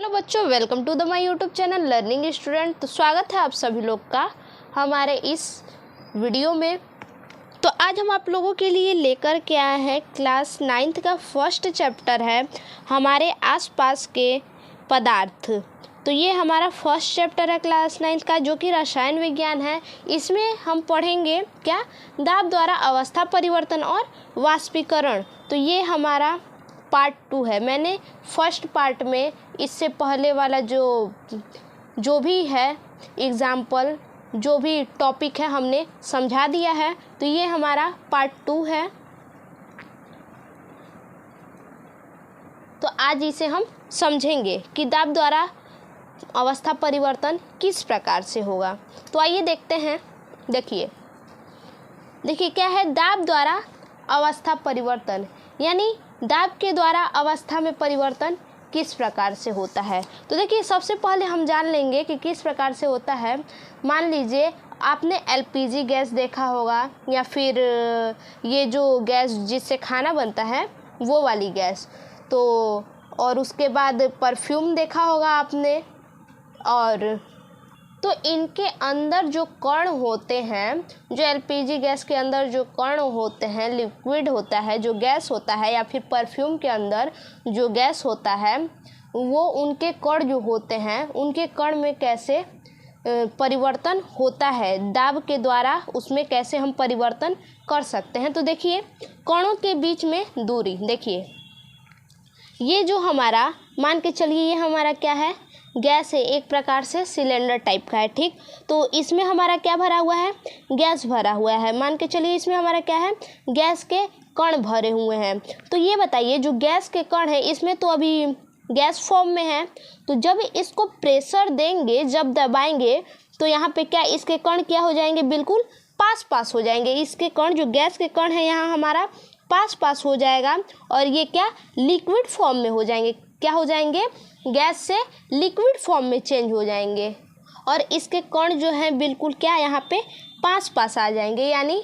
Hello बच्चों, welcome to the my YouTube channel learning student. तो स्वागत है आप सभी लोग का हमारे इस वीडियो में। तो आज हम आप लोगों के लिए लेकर के आए हैं क्लास 9th का फर्स्ट चैप्टर है हमारे आसपास के पदार्थ। तो ये हमारा फर्स्ट चैप्टर है क्लास 9th का, जो कि रसायन विज्ञान है। इसमें हम पढ़ेंगे क्या, दाब द्वारा अवस्था परिवर्तन और वाष्पीकरण। तो ये हमारा पार्ट 2 है। मैंने फर्स्ट पार्ट में इससे पहले वाला जो भी है एग्जाम्पल, जो भी टॉपिक है, हमने समझा दिया है। तो ये हमारा पार्ट 2 है। तो आज इसे हम समझेंगे कि दाब द्वारा अवस्था परिवर्तन किस प्रकार से होगा। तो आइए देखते हैं। देखिए क्या है दाब द्वारा अवस्था परिवर्तन, यानी दाब के द्वारा अवस्था में परिवर्तन किस प्रकार से होता है। तो देखिए, सबसे पहले हम जान लेंगे कि किस प्रकार से होता है। मान लीजिए आपने एलपीजी गैस देखा होगा, या फिर ये जो गैस जिससे खाना बनता है वो वाली गैस। तो और उसके बाद परफ्यूम देखा होगा आपने। और तो इनके अंदर जो कण होते हैं, जो एलपीजी गैस के अंदर जो कण होते हैं, लिक्विड होता है, जो गैस होता है, या फिर परफ्यूम के अंदर जो गैस होता है, वो उनके कण जो होते हैं, उनके कण में कैसे परिवर्तन होता है, दाब के द्वारा उसमें कैसे हम परिवर्तन कर सकते हैं। तो देखिए, कणों के बीच में दूरी देखिए, ये जो हमारा, मान के चलिए ये हमारा क्या है, गैस है, एक प्रकार से सिलेंडर टाइप का है, ठीक। तो इसमें हमारा क्या भरा हुआ है, गैस भरा हुआ है। मान के चलिए इसमें हमारा क्या है, गैस के कण भरे हुए हैं। तो ये बताइए, जो गैस के कण है इसमें तो अभी गैस फॉर्म में है। तो जब इसको प्रेशर देंगे, जब दबाएंगे, तो यहाँ पे क्या, इसके कण क्या हो जाएंगे, बिल्कुल पास हो जाएंगे। इसके कण, जो गैस के कण है, यहाँ हमारा पास हो जाएगा, और ये क्या, लिक्विड फॉर्म में हो जाएंगे। क्या हो जाएंगे, गैस से लिक्विड फॉर्म में चेंज हो जाएंगे। और इसके कण जो है बिल्कुल क्या, यहाँ पे पास आ जाएंगे। यानी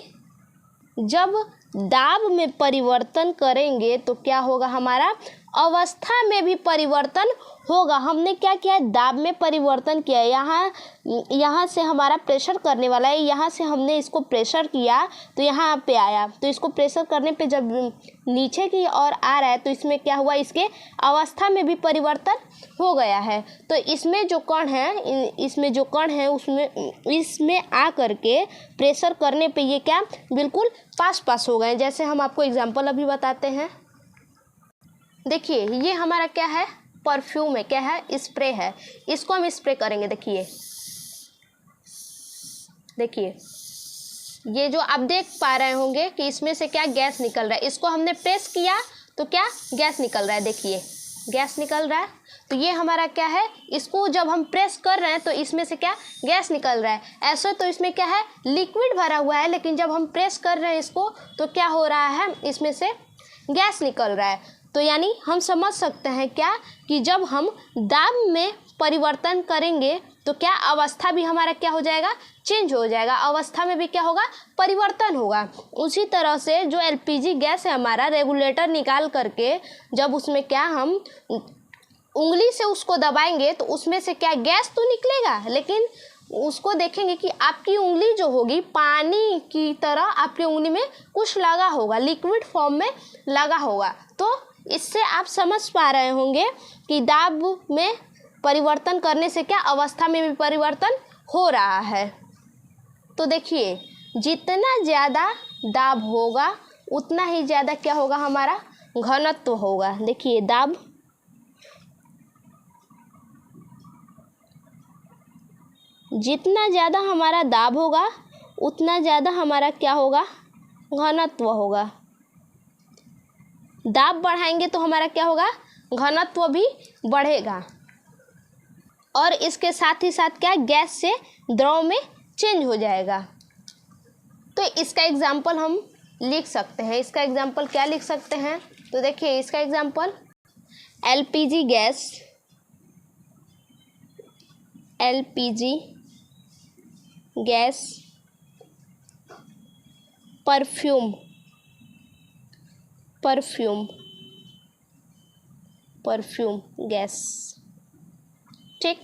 जब दाब में परिवर्तन करेंगे तो क्या होगा, हमारा अवस्था में भी परिवर्तन होगा। हमने क्या किया, दाब में परिवर्तन किया। यहाँ से हमारा प्रेशर करने वाला है, यहाँ से हमने इसको प्रेशर किया तो यहाँ पे आया। तो इसको प्रेशर करने पे जब नीचे की ओर आ रहा है, तो इसमें क्या हुआ, इसके अवस्था में भी परिवर्तन हो गया है। तो इसमें जो कण है इसमें आ करके प्रेशर करने पे ये क्या, बिल्कुल पास हो गए। जैसे हम आपको एग्जाम्पल अभी बताते हैं। देखिए, ये हमारा क्या है, परफ्यूम है, क्या है, स्प्रे है। इसको हम स्प्रे करेंगे। देखिए ये जो आप देख पा रहे होंगे कि इसमें से क्या गैस निकल रहा है। इसको हमने प्रेस किया तो क्या, गैस निकल रहा है। देखिए गैस निकल रहा है। तो ये हमारा क्या है, इसको जब हम प्रेस कर रहे हैं तो इसमें से क्या, गैस निकल रहा है। ऐसे तो इसमें क्या है, लिक्विड भरा हुआ है, लेकिन जब हम प्रेस कर रहे हैं इसको, तो क्या हो रहा है, इसमें से गैस निकल रहा है। तो यानी हम समझ सकते हैं क्या, कि जब हम दाब में परिवर्तन करेंगे तो क्या, अवस्था भी हमारा क्या हो जाएगा, चेंज हो जाएगा। अवस्था में भी क्या होगा, परिवर्तन होगा। उसी तरह से जो एलपीजी गैस है हमारा, रेगुलेटर निकाल करके जब उसमें क्या, हम उंगली से उसको दबाएंगे तो उसमें से क्या, गैस तो निकलेगा, लेकिन उसको देखेंगे कि आपकी उंगली जो होगी, पानी की तरह आपकी उंगली में कुछ लगा होगा, लिक्विड फॉर्म में लगा होगा। तो इससे आप समझ पा रहे होंगे कि दाब में परिवर्तन करने से क्या, अवस्था में भी परिवर्तन हो रहा है। तो देखिए, जितना ज़्यादा दाब होगा उतना ही ज़्यादा क्या होगा, हमारा घनत्व होगा। देखिए दाब, जितना ज़्यादा हमारा दाब होगा उतना ज़्यादा हमारा क्या होगा, घनत्व होगा। दाब बढ़ाएंगे तो हमारा क्या होगा, घनत्व भी बढ़ेगा। और इसके साथ ही साथ क्या, गैस से द्रव में चेंज हो जाएगा। तो इसका एग्जाम्पल हम लिख सकते हैं। इसका एग्जाम्पल क्या लिख सकते हैं, तो देखिए इसका example, LPG gas, perfume gas. ठीक,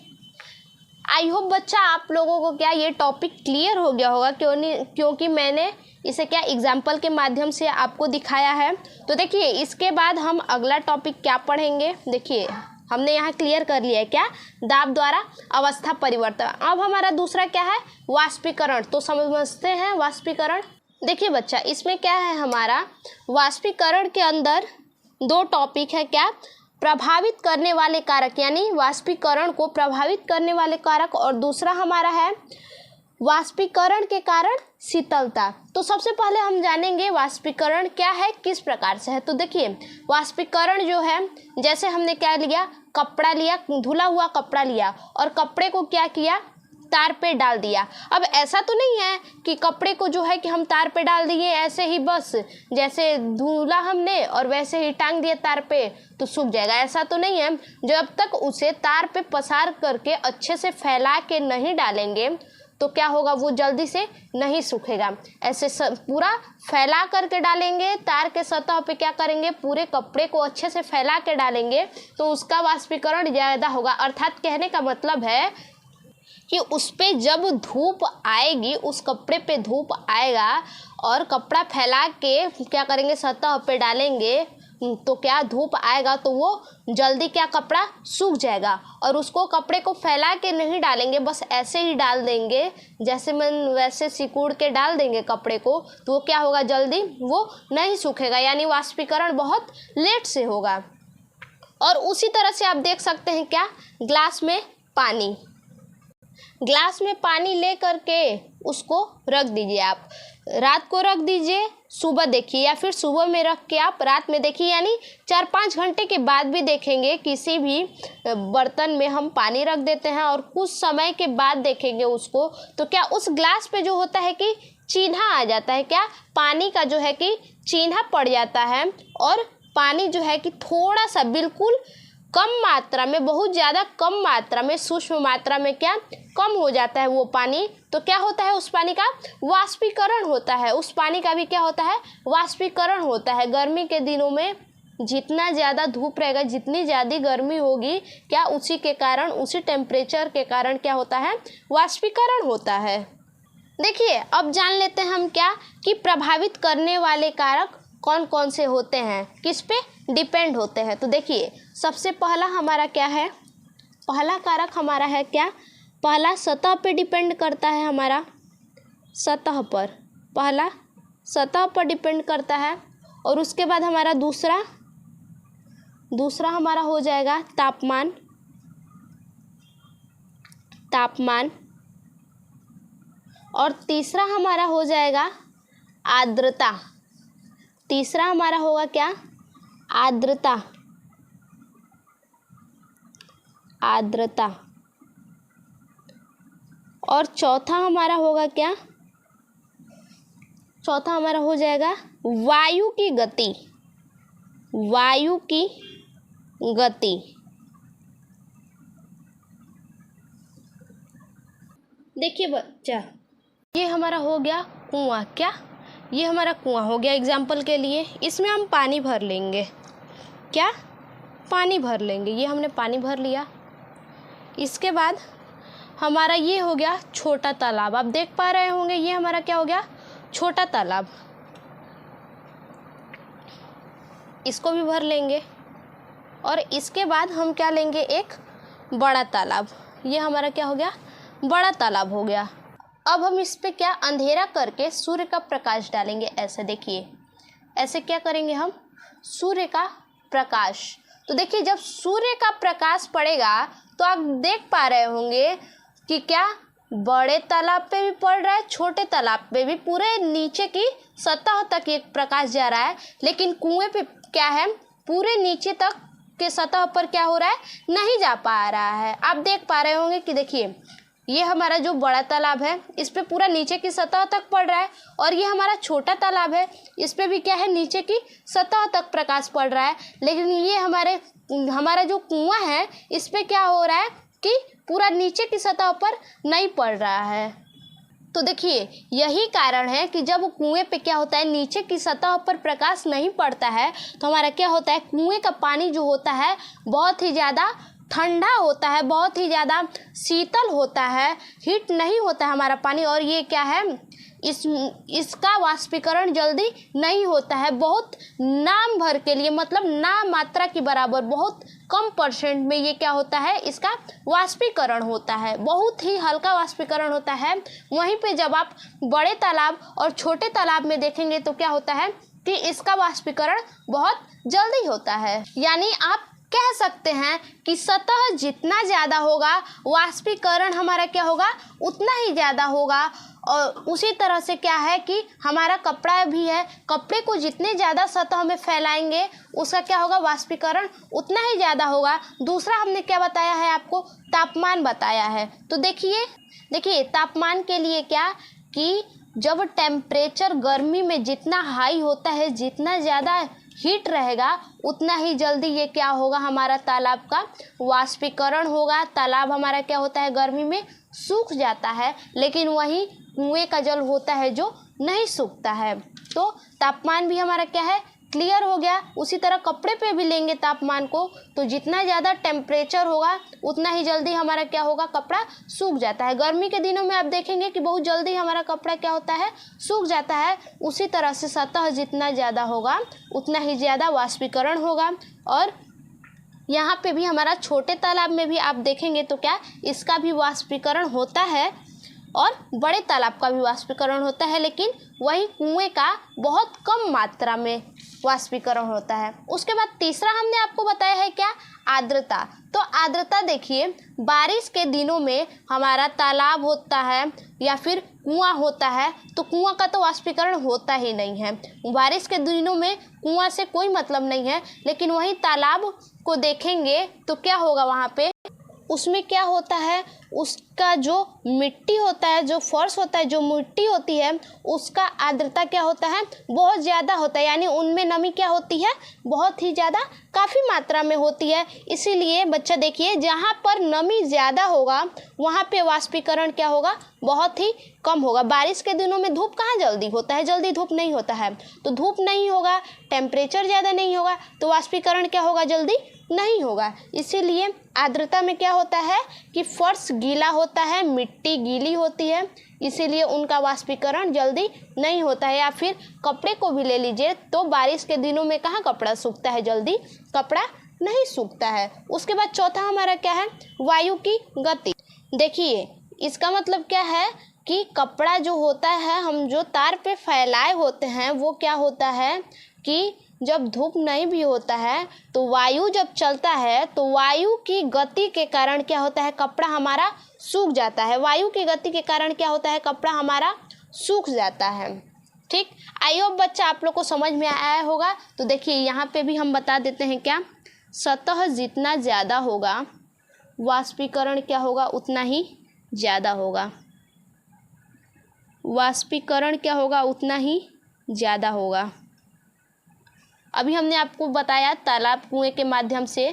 आई होप बच्चा आप लोगों को क्या ये टॉपिक क्लियर हो गया होगा, क्योंकि मैंने इसे क्या एग्जाम्पल के माध्यम से आपको दिखाया है। तो देखिए इसके बाद हम अगला टॉपिक क्या पढ़ेंगे। देखिए हमने यहाँ क्लियर कर लिया है क्या, दाब द्वारा अवस्था परिवर्तन। अब हमारा दूसरा क्या है, वाष्पीकरण। तो समझते हैं वाष्पीकरण। देखिए बच्चा इसमें क्या है, हमारा वाष्पीकरण के अंदर दो टॉपिक है क्या, प्रभावित करने वाले कारक, यानी वाष्पीकरण को प्रभावित करने वाले कारक, और दूसरा हमारा है वाष्पीकरण के कारण शीतलता। तो सबसे पहले हम जानेंगे वाष्पीकरण क्या है, किस प्रकार से है। तो देखिए वाष्पीकरण जो है, जैसे हमने क्या लिया, कपड़ा लिया, धुला हुआ कपड़ा लिया और कपड़े को क्या किया, तार पे डाल दिया। अब ऐसा तो नहीं है कि कपड़े को जो है कि हम तार पे डाल दिए ऐसे ही, बस जैसे धुला हमने और वैसे ही टांग दिया तार पे तो सूख जाएगा, ऐसा तो नहीं है। जब तक उसे तार पे पसार करके अच्छे से फैला के नहीं डालेंगे तो क्या होगा, वो जल्दी से नहीं सूखेगा। ऐसे पूरा फैला करके डालेंगे, तार के सतह पे क्या करेंगे, पूरे कपड़े को अच्छे से फैला के डालेंगे तो उसका वाष्पीकरण ज़्यादा होगा। अर्थात कहने का मतलब है कि उस पे जब धूप आएगी, उस कपड़े पे धूप आएगा और कपड़ा फैला के क्या करेंगे, सतह पे डालेंगे तो क्या धूप आएगा तो वो जल्दी क्या, कपड़ा सूख जाएगा। और उसको कपड़े को फैला के नहीं डालेंगे, बस ऐसे ही डाल देंगे, जैसे मैं वैसे सिकुड़ के डाल देंगे कपड़े को, तो वो क्या होगा, जल्दी वो नहीं सूखेगा, यानी वाष्पीकरण बहुत लेट से होगा। और उसी तरह से आप देख सकते हैं क्या, ग्लास में पानी, ग्लास में पानी ले करके उसको रख दीजिए, आप रात को रख दीजिए, सुबह देखिए, या फिर सुबह में रख के आप रात में देखिए, यानी 4-5 घंटे के बाद भी देखेंगे। किसी भी बर्तन में हम पानी रख देते हैं और कुछ समय के बाद देखेंगे उसको, तो क्या उस ग्लास पे जो होता है कि चिन्हा आ जाता है, क्या पानी का जो है कि चिन्हा पड़ जाता है, और पानी जो है कि थोड़ा सा बिल्कुल कम मात्रा में, बहुत ज़्यादा कम मात्रा में, सूक्ष्म मात्रा में क्या कम हो जाता है वो पानी। तो क्या होता है, उस पानी का वाष्पीकरण होता है, उस पानी का भी क्या होता है, वाष्पीकरण होता है। गर्मी के दिनों में जितना ज़्यादा धूप रहेगा, जितनी ज़्यादा गर्मी होगी, क्या उसी के कारण, उसी टेम्परेचर के कारण क्या होता है, वाष्पीकरण होता है। देखिए अब जान लेते हैं हम क्या, कि प्रभावित करने वाले कारक कौन कौन से होते हैं, किस पे डिपेंड होते हैं। तो देखिए सबसे पहला हमारा क्या है, पहला कारक हमारा है क्या, पहला सतह पे डिपेंड करता है, हमारा सतह पर, पहला सतह पर डिपेंड करता है। और उसके बाद हमारा दूसरा हमारा हो जाएगा तापमान, तापमान। और तीसरा हमारा हो जाएगा आर्द्रता, तीसरा हमारा होगा क्या, आर्द्रता, आर्द्रता। और चौथा हमारा होगा क्या, चौथा हमारा हो जाएगा वायु की गति, वायु की गति। देखिए बच्चा ये हमारा हो गया कुआं, क्या ये हमारा कुआं हो गया एग्जाम्पल के लिए। इसमें हम पानी भर लेंगे, क्या पानी भर लेंगे, ये हमने पानी भर लिया। इसके बाद हमारा ये हो गया छोटा तालाब, आप देख पा रहे होंगे ये हमारा क्या हो गया, छोटा तालाब, इसको भी भर लेंगे। और इसके बाद हम क्या लेंगे, एक बड़ा तालाब, ये हमारा क्या हो गया, बड़ा तालाब हो गया। अब हम इस पे क्या, अंधेरा करके सूर्य का प्रकाश डालेंगे, ऐसे देखिए, ऐसे क्या करेंगे हम, सूर्य का प्रकाश। तो देखिए जब सूर्य का प्रकाश पड़ेगा तो आप देख पा रहे होंगे कि क्या बड़े तालाब पे भी पड़ रहा है, छोटे तालाब पे भी, पूरे नीचे की सतह तक एक प्रकाश जा रहा है। लेकिन कुएं पे क्या है, पूरे नीचे तक के सतह पर क्या हो रहा है, नहीं जा पा रहा है। आप देख पा रहे होंगे कि देखिए ये हमारा जो बड़ा तालाब है इस पे पूरा नीचे की सतह तक पड़ रहा है, और ये हमारा छोटा तालाब है इस पे भी क्या है, नीचे की सतह तक प्रकाश पड़ रहा है। लेकिन ये हमारा जो कुआं है इस पे क्या हो रहा है कि पूरा नीचे की सतह पर नहीं पड़ रहा है। तो देखिए यही कारण है कि जब कुएं पे क्या होता है, नीचे की सतह पर प्रकाश नहीं पड़ता है तो हमारा क्या होता है, कुएं का पानी जो होता है बहुत ही ज़्यादा ठंडा होता है, बहुत ही ज़्यादा शीतल होता है, हीट नहीं होता है हमारा पानी। और ये क्या है, इसका वाष्पीकरण जल्दी नहीं होता है। बहुत नाम भर के लिए, मतलब ना मात्रा की बराबर, बहुत कम परसेंट में ये क्या होता है, इसका वाष्पीकरण होता है, बहुत ही हल्का वाष्पीकरण होता है। वहीं पे जब आप बड़े तालाब और छोटे तालाब में देखेंगे तो क्या होता है कि इसका वाष्पीकरण बहुत जल्दी होता है। यानी आप कह सकते हैं कि सतह जितना ज़्यादा होगा वाष्पीकरण हमारा क्या होगा, उतना ही ज़्यादा होगा। और उसी तरह से क्या है कि हमारा कपड़ा भी है, कपड़े को जितने ज़्यादा सतह में फैलाएंगे उसका क्या होगा, वाष्पीकरण उतना ही ज़्यादा होगा। दूसरा हमने क्या बताया है आपको, तापमान बताया है। तो देखिए तापमान के लिए क्या कि जब टेम्परेचर गर्मी में जितना हाई होता है, जितना ज़्यादा हीट रहेगा, उतना ही जल्दी ये क्या होगा, हमारा तालाब का वाष्पीकरण होगा। तालाब हमारा क्या होता है, गर्मी में सूख जाता है, लेकिन वहीं कुएं का जल होता है जो नहीं सूखता है। तो तापमान भी हमारा क्या है, क्लियर हो गया। उसी तरह कपड़े पे भी लेंगे तापमान को, तो जितना ज़्यादा टेम्परेचर होगा उतना ही जल्दी हमारा क्या होगा, कपड़ा सूख जाता है। गर्मी के दिनों में आप देखेंगे कि बहुत जल्दी हमारा कपड़ा क्या होता है, सूख जाता है। उसी तरह से सतह जितना ज़्यादा होगा उतना ही ज़्यादा वाष्पीकरण होगा। और यहाँ पे भी हमारा छोटे तालाब में भी आप देखेंगे तो क्या, इसका भी वाष्पीकरण होता है और बड़े तालाब का भी वाष्पीकरण होता है, लेकिन वही कुएं का बहुत कम मात्रा में वाष्पीकरण होता है। उसके बाद तीसरा हमने आपको बताया है क्या, आर्द्रता। तो आर्द्रता देखिए, बारिश के दिनों में हमारा तालाब होता है या फिर कुआं होता है, तो कुआं का तो वाष्पीकरण होता ही नहीं है। बारिश के दिनों में कुआं से कोई मतलब नहीं है, लेकिन वही तालाब को देखेंगे तो क्या होगा, वहाँ पे उसमें क्या होता है, उसका जो मिट्टी होता है, जो फर्श होता है, जो मिट्टी होती है, उसका आर्द्रता क्या होता है, बहुत ज़्यादा होता है। यानी उनमें नमी क्या होती है, बहुत ही ज़्यादा, काफ़ी मात्रा में होती है। इसीलिए बच्चा देखिए, जहाँ पर नमी ज़्यादा होगा वहाँ पे वाष्पीकरण क्या होगा, बहुत ही कम होगा। बारिश के दिनों में धूप कहाँ जल्दी होता है, जल्दी धूप नहीं होता है। तो धूप नहीं होगा, टेम्परेचर ज़्यादा नहीं होगा, तो वाष्पीकरण क्या होगा, जल्दी नहीं होगा। इसीलिए आर्द्रता में क्या होता है कि फर्श गीला होता है, मिट्टी गीली होती है, इसीलिए उनका वाष्पीकरण जल्दी नहीं होता है। या फिर कपड़े को भी ले लीजिए, तो बारिश के दिनों में कहाँ कपड़ा सूखता है, जल्दी कपड़ा नहीं सूखता है। उसके बाद चौथा हमारा क्या है, वायु की गति। देखिए इसका मतलब क्या है कि कपड़ा जो होता है, हम जो तार पे फैलाए होते हैं, वो क्या होता है कि जब धूप नहीं भी होता है तो वायु जब चलता है तो वायु की गति के कारण क्या होता है, कपड़ा हमारा सूख जाता है। वायु की गति के कारण क्या होता है, कपड़ा हमारा सूख जाता है। ठीक, आई होप बच्चा आप लोग को समझ में आया होगा। तो देखिए यहाँ पे भी हम बता देते हैं क्या, सतह जितना ज़्यादा होगा वाष्पीकरण क्या होगा, उतना ही ज़्यादा होगा। वाष्पीकरण क्या होगा, उतना ही ज़्यादा होगा। अभी हमने आपको बताया तालाब कुएं के माध्यम से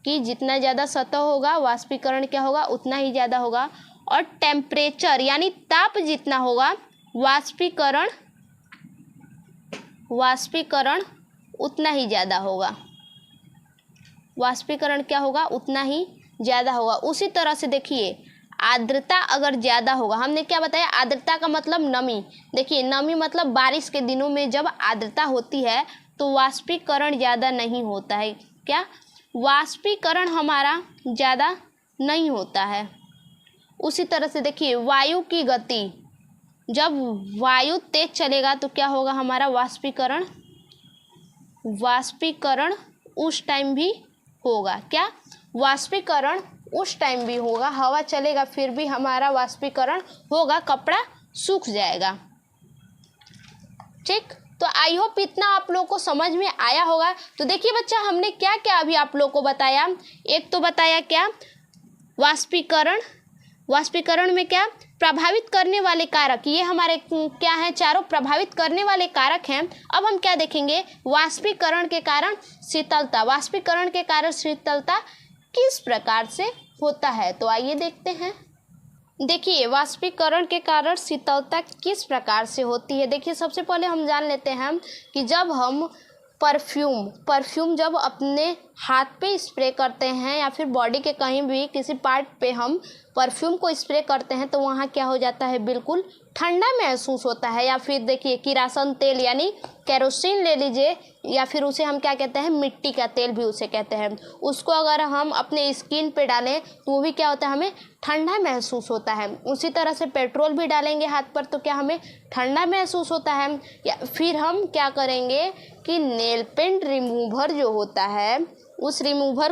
कि जितना ज़्यादा सतह होगा वाष्पीकरण क्या होगा, उतना ही ज़्यादा होगा। और टेम्परेचर यानी ताप जितना होगा वाष्पीकरण उतना ही ज़्यादा होगा। वाष्पीकरण क्या होगा, उतना ही ज़्यादा होगा। उसी तरह से देखिए आर्द्रता अगर ज़्यादा होगा, हमने क्या बताया, आर्द्रता का मतलब नमी। देखिए नमी मतलब बारिश के दिनों में जब आर्द्रता होती है तो वाष्पीकरण ज़्यादा नहीं होता है। क्या, वाष्पीकरण हमारा ज़्यादा नहीं होता है। उसी तरह से देखिए वायु की गति, जब वायु तेज चलेगा तो क्या होगा, हमारा वाष्पीकरण उस टाइम भी होगा। क्या, वाष्पीकरण उस टाइम भी होगा, हवा चलेगा फिर भी हमारा वाष्पीकरण होगा, कपड़ा सूख जाएगा। ठीक, तो आई होप इतना आप लोग को समझ में आया होगा। तो देखिए बच्चा, हमने क्या क्या अभी आप लोग को बताया। एक तो बताया क्या, वाष्पीकरण में क्या प्रभावित करने वाले कारक, ये हमारे क्या हैं, चारों प्रभावित करने वाले कारक हैं। अब हम क्या देखेंगे, वाष्पीकरण के कारण शीतलता। वाष्पीकरण के कारण शीतलता किस प्रकार से होता है, तो आइए देखते हैं। देखिए वाष्पीकरण के कारण शीतलता किस प्रकार से होती है। देखिए सबसे पहले हम जान लेते हैं कि जब हम परफ्यूम जब अपने हाथ पे स्प्रे करते हैं या फिर बॉडी के कहीं भी किसी पार्ट पे हम परफ्यूम को स्प्रे करते हैं तो वहाँ क्या हो जाता है, बिल्कुल ठंडा महसूस होता है। या फिर देखिए किरासन तेल यानी केरोसिन ले लीजिए, या फिर उसे हम क्या कहते हैं, मिट्टी का तेल भी उसे कहते हैं। उसको अगर हम अपने स्किन पे डालें तो वो भी क्या होता है, हमें ठंडा महसूस होता है। उसी तरह से पेट्रोल भी डालेंगे हाथ पर तो क्या हमें ठंडा महसूस होता है। या फिर हम क्या करेंगे कि नेल पेंट रिमूवर जो होता है उस रिमूवर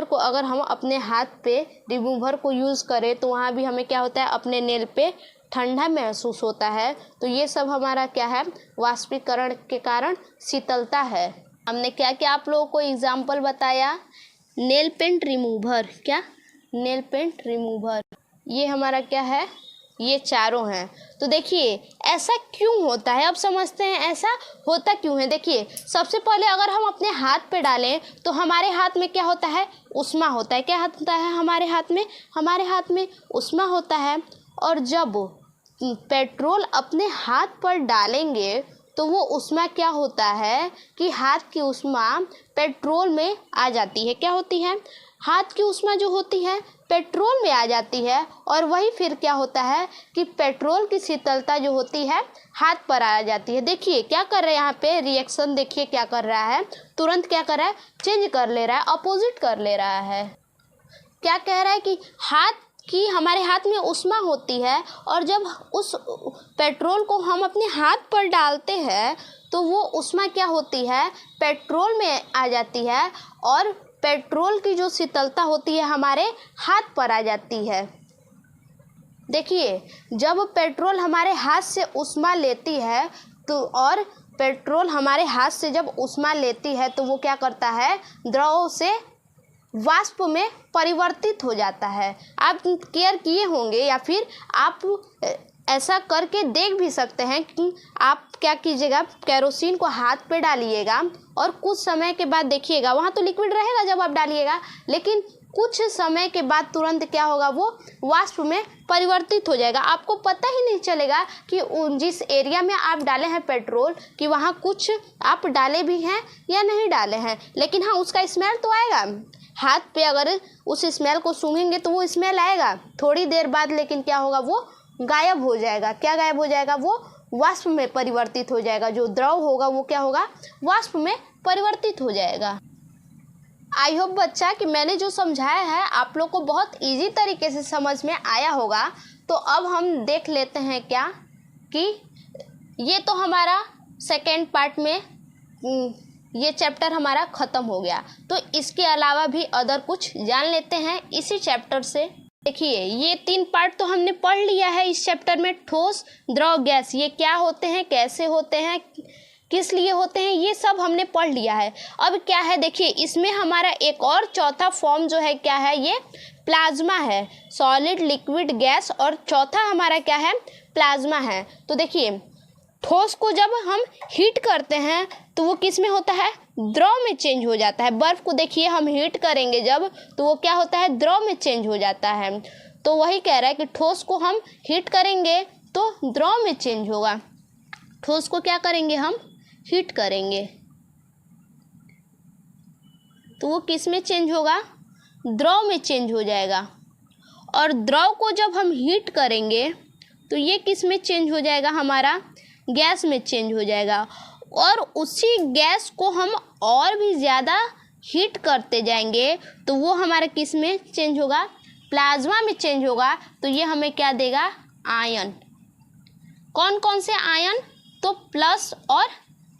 को अगर हम अपने हाथ पे रिमूवर को यूज़ करें तो वहाँ भी हमें क्या होता है, अपने नेल पे ठंडा महसूस होता है। तो ये सब हमारा क्या है, वाष्पीकरण के कारण शीतलता है। हमने क्या क्या आप लोगों को एग्जाम्पल बताया, नेल पेंट रिमूवर, क्या नेल पेंट रिमूवर, ये हमारा क्या है, ये चारों हैं। तो देखिए ऐसा क्यों होता है, अब समझते हैं ऐसा होता क्यों है। देखिए सबसे पहले अगर हम अपने हाथ पे डालें तो हमारे हाथ में क्या होता है, ऊष्मा होता है। क्या होता है हमारे हाथ में ऊष्मा होता है। और जब पेट्रोल अपने हाथ पर डालेंगे तो वो ऊष्मा क्या होता है कि हाथ की ऊष्मा पेट्रोल में आ जाती है। क्या होती है, हाथ की ऊष्मा जो होती है पेट्रोल में आ जाती है। और वही फिर क्या होता है कि पेट्रोल की शीतलता जो होती है हाथ पर आ जाती है। देखिए क्या कर रहे हैं यहाँ पे रिएक्शन, देखिए क्या कर रहा है, तुरंत क्या कर रहा है, चेंज कर ले रहा है, अपोजिट कर ले रहा है। क्या कह रहा है कि हमारे हाथ में ऊष्मा होती है और जब उस पेट्रोल को हम अपने हाथ पर डालते हैं तो वो ऊष्मा क्या होती है, पेट्रोल में आ जाती है और पेट्रोल की जो शीतलता होती है हमारे हाथ पर आ जाती है। देखिए जब पेट्रोल हमारे हाथ से ऊष्मा लेती है तो और पेट्रोल हमारे हाथ से जब ऊष्मा लेती है तो वो क्या करता है, द्रव से वाष्प में परिवर्तित हो जाता है। आप केयर किए होंगे या फिर आप ऐसा करके देख भी सकते हैं कि आप क्या कीजिएगा, केरोसिन को हाथ पे डालिएगा और कुछ समय के बाद देखिएगा वहाँ तो लिक्विड रहेगा जब आप डालिएगा, लेकिन कुछ समय के बाद तुरंत क्या होगा, वो वाष्प में परिवर्तित हो जाएगा। आपको पता ही नहीं चलेगा कि जिस एरिया में आप डाले हैं पेट्रोल कि वहाँ कुछ आप डाले भी हैं या नहीं डाले हैं, लेकिन हाँ उसका स्मेल तो आएगा। हाथ पे अगर उस स्मेल को सूंघेंगे तो वो स्मेल आएगा थोड़ी देर बाद, लेकिन क्या होगा, वो गायब हो जाएगा। क्या गायब हो जाएगा, वो वाष्प में परिवर्तित हो जाएगा। जो द्रव होगा वो क्या होगा, वाष्प में परिवर्तित हो जाएगा। आई होप बच्चा कि मैंने जो समझाया है आप लोग को बहुत इजी तरीके से समझ में आया होगा। तो अब हम देख लेते हैं क्या कि ये तो हमारा सेकेंड पार्ट में ये चैप्टर हमारा ख़त्म हो गया। तो इसके अलावा भी अदर कुछ जान लेते हैं इसी चैप्टर से। देखिए ये 3 पार्ट तो हमने पढ़ लिया है इस चैप्टर में। ठोस, द्रव, गैस, ये क्या होते हैं, कैसे होते हैं, किस लिए होते हैं, ये सब हमने पढ़ लिया है। अब क्या है, देखिए इसमें हमारा एक और चौथा फॉर्म जो है क्या है, ये प्लाज्मा है। सॉलिड, लिक्विड, गैस और चौथा हमारा क्या है, प्लाज्मा है। तो देखिए ठोस को जब हम हीट करते हैं तो वो किस में होता है, द्रव में चेंज हो जाता है। बर्फ़ को देखिए हम हीट करेंगे जब तो वो क्या होता है, द्रव में चेंज हो जाता है। तो वही कह रहा है कि ठोस को हम हीट करेंगे तो द्रव में चेंज होगा। ठोस को क्या करेंगे, हम हीट करेंगे तो वो किस में चेंज होगा, द्रव में चेंज हो जाएगा। और द्रव को जब हम हीट करेंगे तो ये किस में चेंज हो जाएगा, हमारा गैस में चेंज हो जाएगा। और उसी गैस को हम और भी ज़्यादा हीट करते जाएंगे तो वो हमारा किस में चेंज होगा, प्लाज्मा में चेंज होगा। तो ये हमें क्या देगा, आयन। कौन कौन से आयन, तो प्लस और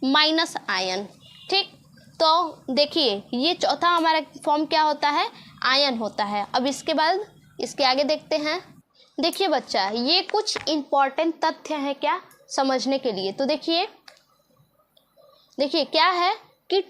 माइनस आयन। ठीक, तो देखिए ये चौथा हमारा फॉर्म क्या होता है, आयन होता है। अब इसके बाद इसके आगे देखते हैं। देखिए बच्चा ये कुछ इम्पॉर्टेंट तथ्य हैं क्या समझने के लिए। तो देखिए क्या है कि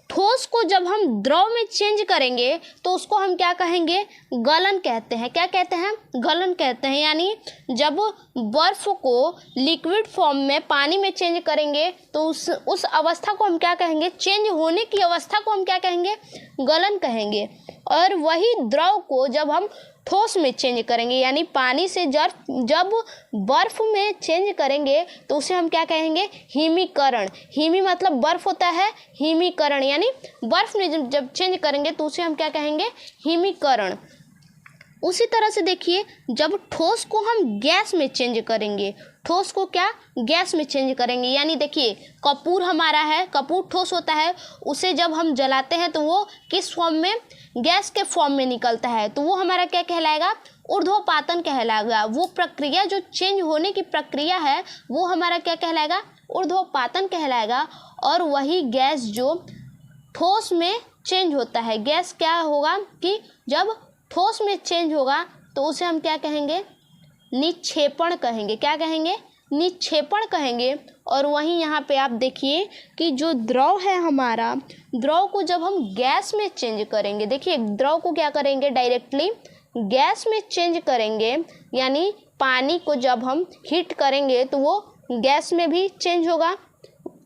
ठोस को जब हम द्रव में चेंज करेंगे तो उसको हम क्या कहेंगे, गलन कहते हैं। क्या कहते हैं, गलन कहते हैं। यानी जब बर्फ़ को लिक्विड फॉर्म में पानी में चेंज करेंगे तो उस अवस्था को हम क्या कहेंगे, चेंज होने की अवस्था को हम क्या कहेंगे, गलन कहेंगे। और वही द्रव को जब हम ठोस में चेंज करेंगे यानी पानी से जब बर्फ में चेंज करेंगे तो उसे हम क्या कहेंगे, हिमीकरण। हिमी मतलब बर्फ होता है, हिमीकरण यानी बर्फ में जब चेंज करेंगे तो उसे हम क्या कहेंगे, हिमीकरण। उसी तरह से देखिए, जब ठोस को हम गैस में चेंज करेंगे, ठोस को क्या गैस में चेंज करेंगे, यानी देखिए कपूर हमारा है, कपूर ठोस होता है, उसे जब हम जलाते हैं तो वो किस फॉर्म में, गैस के फॉर्म में निकलता है, तो वो हमारा क्या कहलाएगा, ऊर्ध्वपातन कहलाएगा। वो प्रक्रिया जो चेंज होने की प्रक्रिया है वो हमारा क्या कहलाएगा, ऊर्ध्वपातन कहलाएगा। और वही गैस जो ठोस में चेंज होता है, गैस क्या होगा कि जब ठोस में चेंज होगा तो उसे हम क्या कहेंगे, निक्षेपण कहेंगे। क्या कहेंगे, निक्षेपण कहेंगे। और वहीं यहाँ पे आप देखिए कि जो द्रव है हमारा, द्रव को जब हम गैस में चेंज करेंगे, देखिए द्रव को क्या करेंगे, डायरेक्टली गैस में चेंज करेंगे, यानी पानी को जब हम हीट करेंगे तो वो गैस में भी चेंज होगा,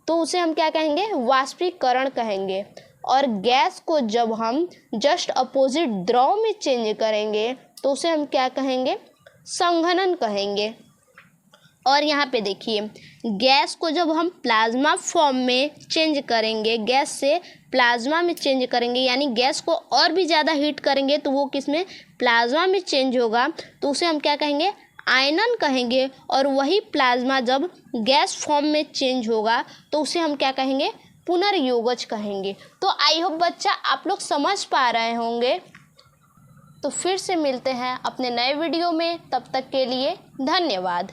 तो उसे हम क्या कहेंगे, वाष्पीकरण कहेंगे। और गैस को जब हम जस्ट अपोजिट द्रव में चेंज करेंगे तो उसे हम क्या कहेंगे, संघनन कहेंगे। और यहाँ पे देखिए, गैस को जब हम प्लाज्मा फॉर्म में चेंज करेंगे, गैस से प्लाज्मा में चेंज करेंगे, यानी गैस को और भी ज़्यादा हीट करेंगे तो वो किस में, प्लाज्मा में चेंज होगा, तो उसे हम क्या कहेंगे, आयनन कहेंगे। और वही प्लाज्मा जब गैस फॉर्म में चेंज होगा तो उसे हम क्या कहेंगे, पुनर्योगज कहेंगे। तो आई होप बच्चा आप लोग समझ पा रहे होंगे। तो फिर से मिलते हैं अपने नए वीडियो में, तब तक के लिए धन्यवाद।